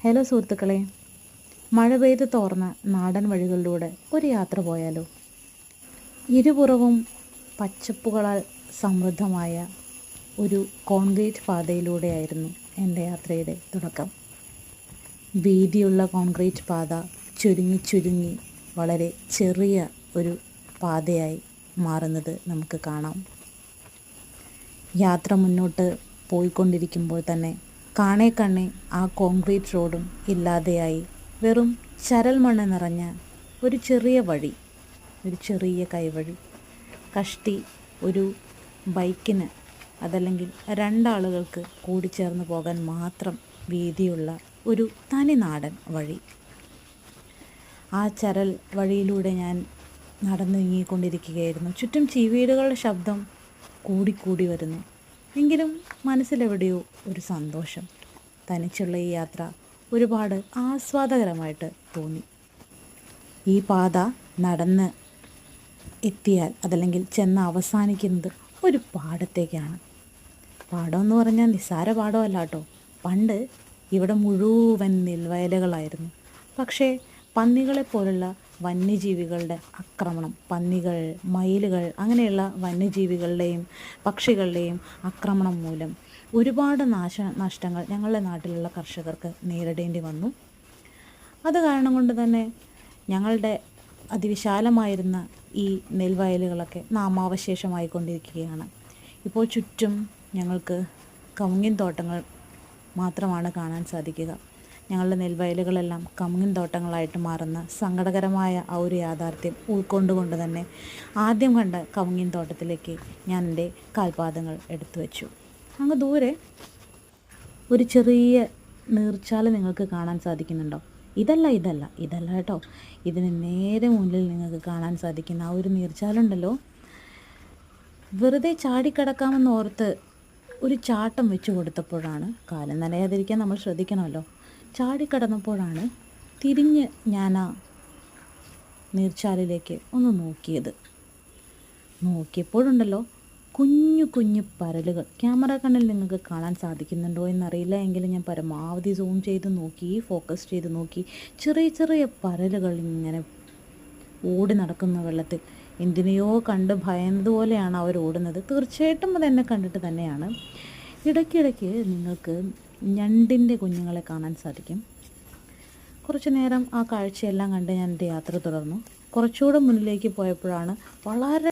Hello സുഹൃത്തുക്കളെ, മഴ പെയ്ത് തോർന്ന നാടൻ വഴികളിലൂടെ ഒരു യാത്ര പോയാലോ? ഇരുപുറവും പച്ചപ്പുകളാൽ സമൃദ്ധമായ ഒരു കോൺക്രീറ്റ് പാതയിലൂടെയായിരുന്നു എൻ്റെ യാത്രയുടെ തുടക്കം. വീതിയുള്ള കോൺക്രീറ്റ് പാത ചുരുങ്ങി ചുരുങ്ങി വളരെ ചെറിയ ഒരു പാതയായി മാറുന്നത് നമുക്ക് കാണാം. യാത്ര മുന്നോട്ട് പോയിക്കൊണ്ടിരിക്കുമ്പോൾ തന്നെ കാണേ കണ്ണേ ആ കോൺക്രീറ്റ് റോഡും ഇല്ലാതെയായി വെറും ചരൽ മണ്ണ് നിറഞ്ഞ ഒരു ചെറിയ വഴി, ഒരു ചെറിയ കൈവഴി. കഷ്ടി ഒരു ബൈക്കിന് അതല്ലെങ്കിൽ രണ്ടാളുകൾക്ക് കൂടിച്ചേർന്ന് പോകാൻ മാത്രം വീതിയുള്ള ഒരു തനി നാടൻ വഴി. ആ ചരൽ വഴിയിലൂടെ ഞാൻ നടന്നു നീങ്ങിക്കൊണ്ടിരിക്കുകയായിരുന്നു. ചുറ്റും ചീവീടുകളുടെ ശബ്ദം കൂടിക്കൂടി വരുന്നു. എങ്കിലും മനസ്സിലെവിടെയോ ഒരു സന്തോഷം. തനിച്ചുള്ള ഈ യാത്ര ഒരുപാട് ആസ്വാദകരമായിട്ട് തോന്നി. ഈ പാത നടന്ന് എത്തിയാൽ അതല്ലെങ്കിൽ ചെന്ന് അവസാനിക്കുന്നത് ഒരു പാടത്തേക്കാണ്. പാടം എന്ന് പറഞ്ഞാൽ നിസ്സാര പാടമല്ല കേട്ടോ. പണ്ട് ഇവിടെ മുഴുവൻ നെൽവയലുകളായിരുന്നു. പക്ഷേ പന്നികളെപ്പോലുള്ള വന്യജീവികളുടെ ആക്രമണം, പന്നികൾ, മയിലുകൾ, അങ്ങനെയുള്ള വന്യജീവികളുടെയും പക്ഷികളുടെയും ആക്രമണം മൂലം ഒരുപാട് നഷ്ടങ്ങൾ ഞങ്ങളുടെ നാട്ടിലുള്ള കർഷകർക്ക് നേരിടേണ്ടി വന്നു. അത് കാരണം കൊണ്ട് തന്നെ ഞങ്ങളുടെ അതിവിശാലമായിരുന്ന ഈ നെൽവയലുകളൊക്കെ നാമാവശേഷമായിക്കൊണ്ടിരിക്കുകയാണ്. ഇപ്പോൾ ചുറ്റും ഞങ്ങൾക്ക് കവുങ്ങിൻ തോട്ടങ്ങൾ മാത്രമാണ് കാണാൻ സാധിക്കുക. ഞങ്ങളുടെ നെൽവയലുകളെല്ലാം കവുങ്ങിൻ തോട്ടങ്ങളായിട്ട് മാറുന്ന സങ്കടകരമായ ആ ഒരു യാഥാർത്ഥ്യം ഉൾക്കൊണ്ടുകൊണ്ട് തന്നെ ആദ്യം കണ്ട കവുങ്ങിൻ തോട്ടത്തിലേക്ക് ഞാൻ എൻ്റെ കാൽപാദങ്ങൾ എടുത്തു വെച്ചു. അങ്ങ് ദൂരെ ഒരു ചെറിയ നീർച്ചാൽ നിങ്ങൾക്ക് കാണാൻ സാധിക്കുന്നുണ്ടോ? ഇതല്ല കേട്ടോ. ഇതിന് നേരെ മുന്നിൽ നിങ്ങൾക്ക് കാണാൻ സാധിക്കുന്ന ആ ഒരു നീർച്ചാലുണ്ടല്ലോ, വെറുതെ ചാടിക്കിടക്കാമെന്ന് ഓർത്ത് ഒരു ചാട്ടം വെച്ച് കൊടുത്തപ്പോഴാണ്, കാലം നനയാതിരിക്കാൻ നമ്മൾ ശ്രദ്ധിക്കണമല്ലോ, ചാടിക്കടന്നപ്പോഴാണ് തിരിഞ്ഞ് ഞാൻ ആ നീർച്ചാലിലേക്ക് ഒന്ന് നോക്കിയപ്പോഴുണ്ടല്ലോ കുഞ്ഞു കുഞ്ഞു പരലുകൾ. ക്യാമറ കണ്ണിൽ നിങ്ങൾക്ക് കാണാൻ സാധിക്കുന്നുണ്ടോ എന്നറിയില്ല, എങ്കിലും ഞാൻ പരമാവധി സൂം ചെയ്ത് നോക്കി, ഫോക്കസ് ചെയ്ത് നോക്കി. ചെറിയ ചെറിയ പരലുകൾ ഇങ്ങനെ ഓടി നടക്കുന്ന വെള്ളത്തിൽ. എന്തിനെയോ കണ്ട് ഭയന്നതുപോലെയാണ് അവർ ഓടുന്നത്. തീർച്ചയായിട്ടും അതെന്നെ കണ്ടിട്ട് തന്നെയാണ്. ഇടയ്ക്കിടയ്ക്ക് നിങ്ങൾക്ക് ഞണ്ടിൻ്റെ കുഞ്ഞുങ്ങളെ കാണാൻ സാധിക്കും. കുറച്ച് നേരം ആ കാഴ്ചയെല്ലാം കണ്ട് ഞാൻ എൻ്റെ യാത്ര തുടർന്നു. കുറച്ചുകൂടെ മുന്നിലേക്ക് പോയപ്പോഴാണ് വളരെ